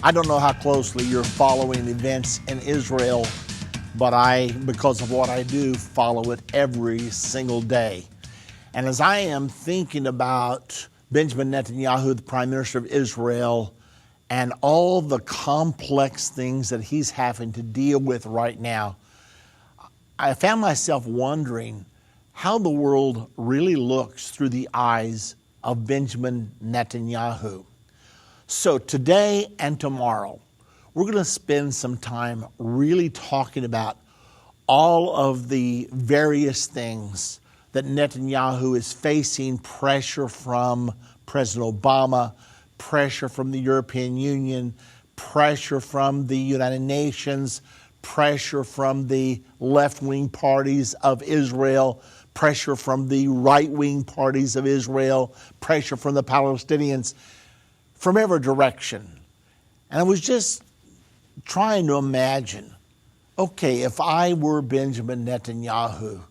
I don't know how closely you're following events in Israel, but I, because of what I do, follow it every single day. And as I am thinking about Benjamin Netanyahu, the Prime Minister of Israel, and all the complex things that he's having to deal with right now, I found myself wondering how the world really looks through the eyes of Benjamin Netanyahu. So today and tomorrow, we're going to spend some time really talking about all of the various things that Netanyahu is facing: pressure from President Obama, pressure from the European Union, pressure from the United Nations, pressure from the left-wing parties of Israel, pressure from the right-wing parties of Israel, pressure from the Palestinians, from every direction. And I was just trying to imagine, okay, if I were Benjamin Netanyahu,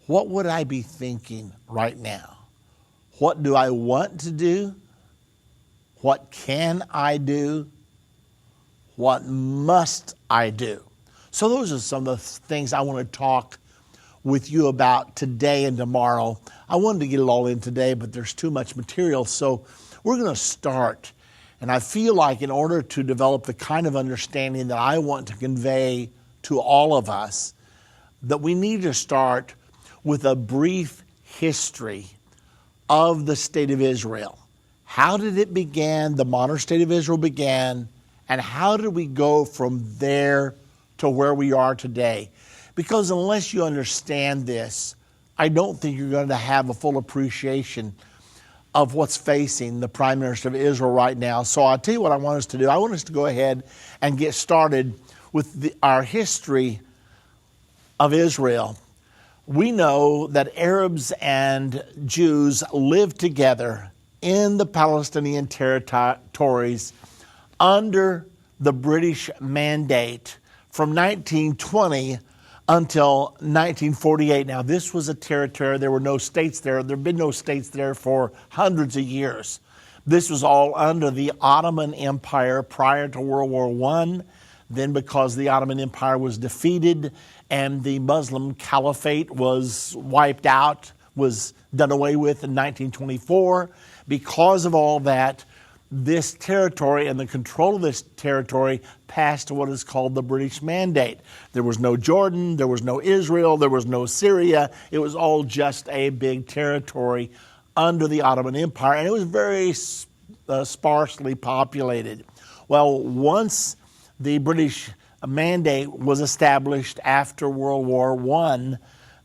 what would I be thinking right now? What do I want to do? What can I do? What must I do? So those are some of the things I want to talk with you about today and tomorrow. I wanted to get it all in today, but there's too much material, so we're going to start. And I feel like in order to develop the kind of understanding that I want to convey to all of us, that we need to start with a brief history of the state of Israel. How did it begin, the modern state of Israel began, and how did we go from there to where we are today? Because unless you understand this, I don't think you're going to have a full appreciation of what's facing the Prime Minister of Israel right now. So I'll tell you what I want us to do. I want us to go ahead and get started with our history of Israel. We know that Arabs and Jews lived together in the Palestinian territories under the British Mandate from 1920 until 1948. Now, this was a territory, there were no states there. There have been no states there for hundreds of years. This was all under the Ottoman Empire prior to World War I. Then, because the Ottoman Empire was defeated and the Muslim Caliphate was wiped out, was done away with in 1924, because of all that, this territory and the control of this territory passed to what is called the British Mandate. There was no Jordan, there was no Israel, there was no Syria. It was all just a big territory under the Ottoman Empire, and it was very sparsely populated. Well, once the British Mandate was established after World War I,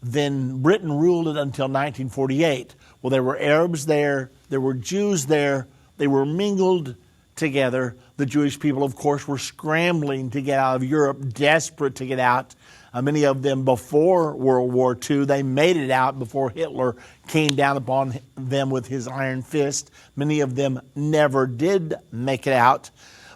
then Britain ruled it until 1948. Well, there were Arabs there, there were Jews there, they were mingled together. The Jewish people, of course, were scrambling to get out of Europe, desperate to get out. Many of them before World War II, they made it out before Hitler came down upon them with his iron fist. Many of them never did make it out.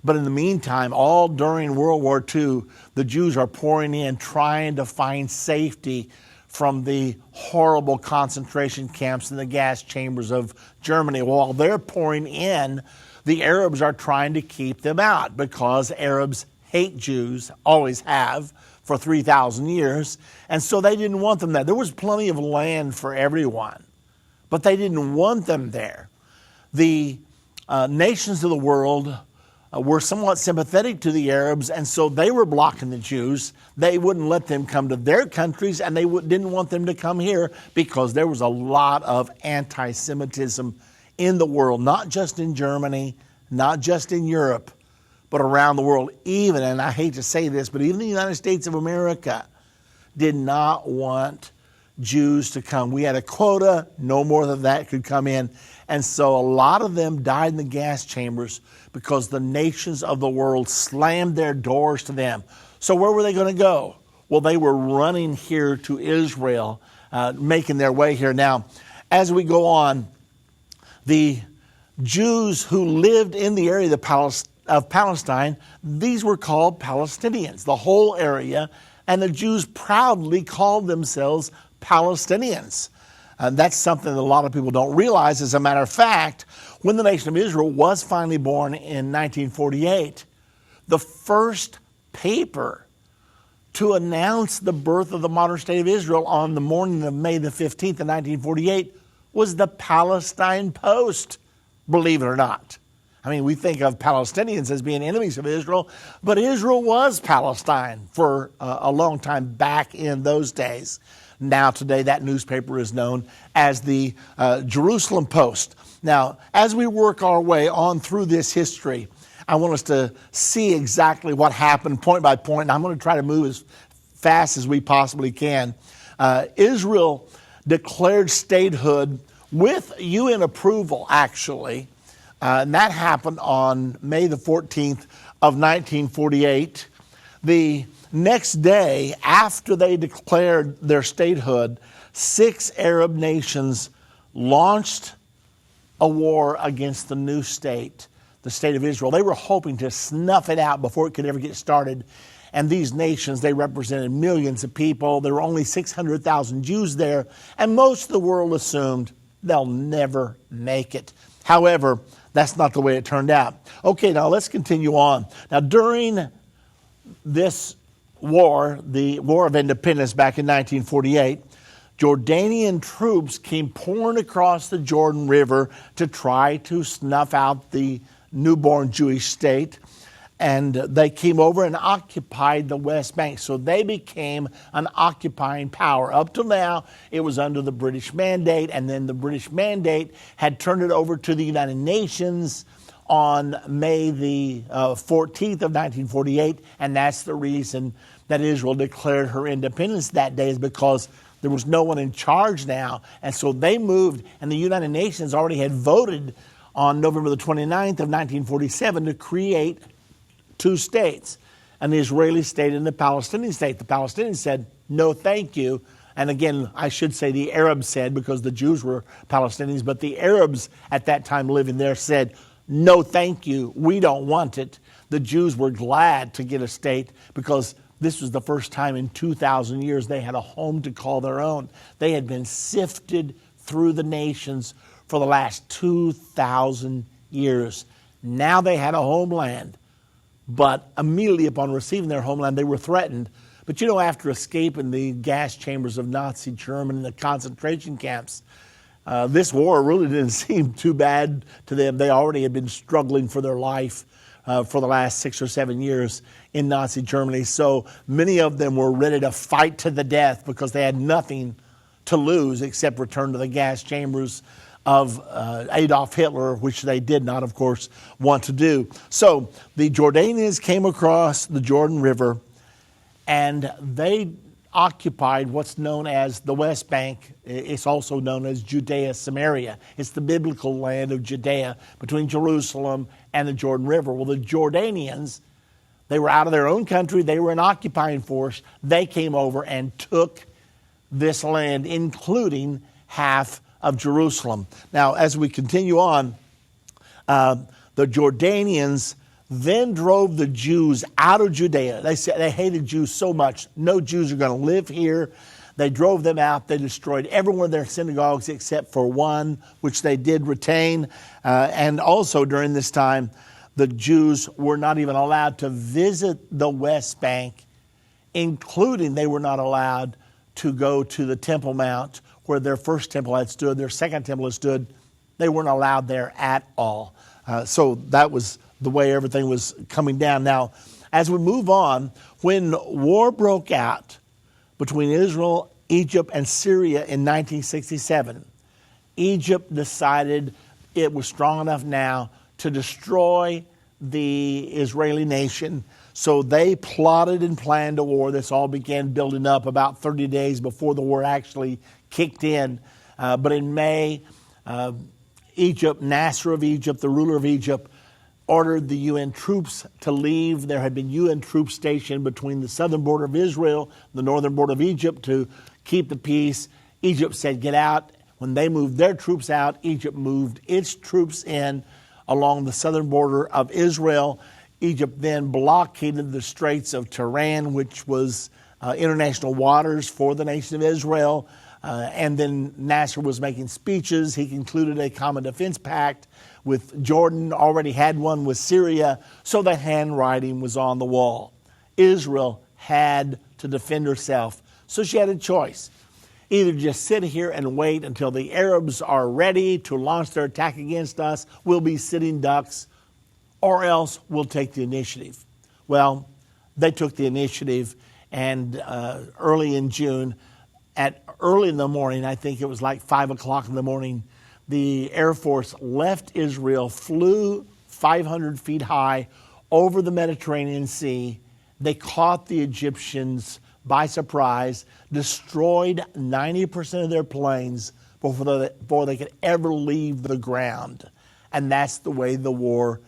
But in the meantime, all during World War II, the Jews are pouring in, trying to find safety from the horrible concentration camps and the gas chambers of Germany. While they're pouring in, the Arabs are trying to keep them out, because Arabs hate Jews, always have, for 3,000 years, and so they didn't want them there. There was plenty of land for everyone, but they didn't want them there. The nations of the world were somewhat sympathetic to the Arabs, and so they were blocking the Jews. They wouldn't let them come to their countries, and they didn't want them to come here, because there was a lot of anti-Semitism in the world, not just in Germany, not just in Europe, but around the world. Even, and I hate to say this, but even the United States of America did not want Jews to come. We had a quota, no more than that could come in. And so a lot of them died in the gas chambers because the nations of the world slammed their doors to them. So where were they going to go? Well, they were running here to Israel, making their way here. Now, as we go on, the Jews who lived in the area of Palestine, these were called Palestinians, the whole area, and the Jews proudly called themselves Palestinians. That's something that a lot of people don't realize. As a matter of fact, when the nation of Israel was finally born in 1948, the first paper to announce the birth of the modern state of Israel on the morning of May the 15th of 1948 was the Palestine Post, believe it or not. I mean, we think of Palestinians as being enemies of Israel, but Israel was Palestine for a long time back in those days. Now, today, that newspaper is known as the Jerusalem Post. Now, as we work our way on through this history, I want us to see exactly what happened point by point, and I'm going to try to move as fast as we possibly can. Israel declared statehood with UN approval, actually, and that happened on May the 14th of 1948. The next day, after they declared their statehood, 6 Arab nations launched a war against the new state, the state of Israel. They were hoping to snuff it out before it could ever get started. And these nations, they represented millions of people. There were only 600,000 Jews there, and most of the world assumed they'll never make it. However, that's not the way it turned out. Okay, now let's continue on. Now, during this war, the War of Independence back in 1948, Jordanian troops came pouring across the Jordan River to try to snuff out the newborn Jewish state. And they came over and occupied the West Bank. So they became an occupying power. Up till now, it was under the British mandate, and then the British mandate had turned it over to the United Nations on May the 14th of 1948, and that's the reason that Israel declared her independence that day, is because there was no one in charge now. And so they moved, and the United Nations already had voted on November the 29th of 1947 to create 2 states, an Israeli state and a Palestinian state. The Palestinians said, no, thank you. And again, I should say the Arabs said, because the Jews were Palestinians, but the Arabs at that time living there said, no, thank you. We don't want it. The Jews were glad to get a state because this was the first time in 2,000 years they had a home to call their own. They had been sifted through the nations for the last 2,000 years. Now they had a homeland. But immediately upon receiving their homeland, they were threatened. But you know, after escaping the gas chambers of Nazi Germany and the concentration camps, this war really didn't seem too bad to them. They already had been struggling for their life for the last 6 or 7 years in Nazi Germany. So many of them were ready to fight to the death because they had nothing to lose except return to the gas chambers of Adolf Hitler, which they did not, of course, want to do. So the Jordanians came across the Jordan River, and they occupied what's known as the West Bank. It's also known as Judea Samaria. It's the biblical land of Judea between Jerusalem and the Jordan River. Well, the Jordanians, they were out of their own country. They were an occupying force. They came over and took this land, including half of Jerusalem. Now, as we continue on, the Jordanians then drove the Jews out of Judea. They said they hated Jews so much. No Jews are going to live here. They drove them out. They destroyed every one of their synagogues except for one, which they did retain. And also during this time, the Jews were not even allowed to visit the West Bank, including they were not allowed to go to the Temple Mount, where their first temple had stood, their second temple had stood. They weren't allowed there at all. So that was the way everything was coming down. Now, as we move on, when war broke out between Israel, Egypt, and Syria in 1967, Egypt decided it was strong enough now to destroy the Israeli nation. So they plotted and planned a war. This all began building up about 30 days before the war actually kicked in. But in May, Egypt, Nasser of Egypt, the ruler of Egypt, ordered the UN troops to leave. There had been UN troops stationed between the southern border of Israel, the northern border of Egypt, to keep the peace. Egypt said, get out. When they moved their troops out, Egypt moved its troops in along the southern border of Israel. Egypt then blockaded the Straits of Tiran, which was international waters for the nation of Israel. And then Nasser was making speeches. He concluded a common defense pact with Jordan, already had one with Syria, so the handwriting was on the wall. Israel had to defend herself, so she had a choice. Either just sit here and wait until the Arabs are ready to launch their attack against us, we'll be sitting ducks, or else we'll take the initiative. Well, they took the initiative, and early in June, early in the morning, I think it was like 5 o'clock in the morning, the Air Force left Israel, flew 500 feet high over the Mediterranean Sea. They caught the Egyptians by surprise, destroyed 90% of their planes before they could ever leave the ground. And that's the way the war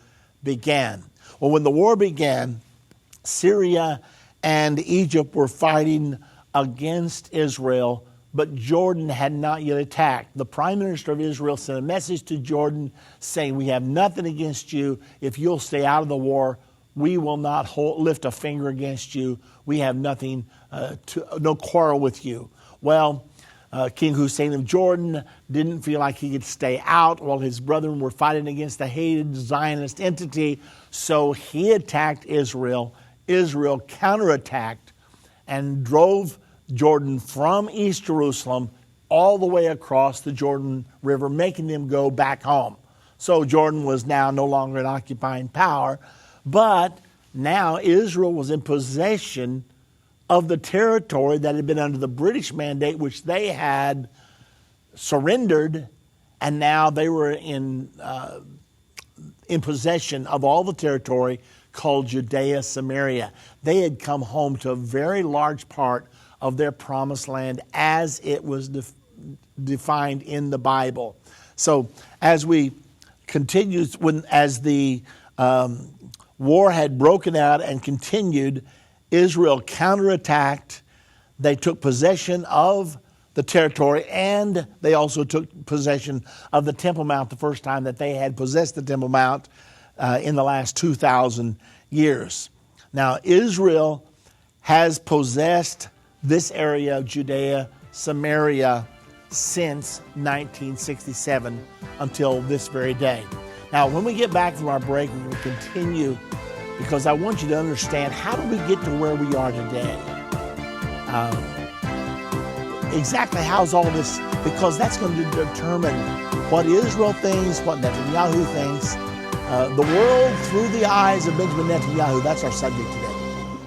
began. Well, when the war began, Syria and Egypt were fighting against Israel, but Jordan had not yet attacked. The Prime Minister of Israel sent a message to Jordan saying, we have nothing against you. If you'll stay out of the war, we will not lift a finger against you. We have nothing, no quarrel with you. Well, King Hussein of Jordan didn't feel like he could stay out while his brethren were fighting against the hated Zionist entity, so he attacked Israel. Israel counterattacked and drove Jordan from East Jerusalem all the way across the Jordan River, making them go back home. So Jordan was now no longer an occupying power, but now Israel was in possession of the territory that had been under the British mandate, which they had surrendered, and now they were in possession of all the territory called Judea, Samaria. They had come home to a very large part of their promised land as it was defined in the Bible. So as we continued, as the war had broken out and continued, Israel counterattacked. They took possession of the territory, and they also took possession of the Temple Mount, the first time that they had possessed the Temple Mount in the last 2,000 years. Now, Israel has possessed this area of Judea, Samaria, since 1967 until this very day. Now, when we get back from our break, we will continue, because I want you to understand, how do we get to where we are today? Exactly how's all this, because that's going to determine what Israel thinks, what Netanyahu thinks. The world through the eyes of Benjamin Netanyahu, that's our subject today.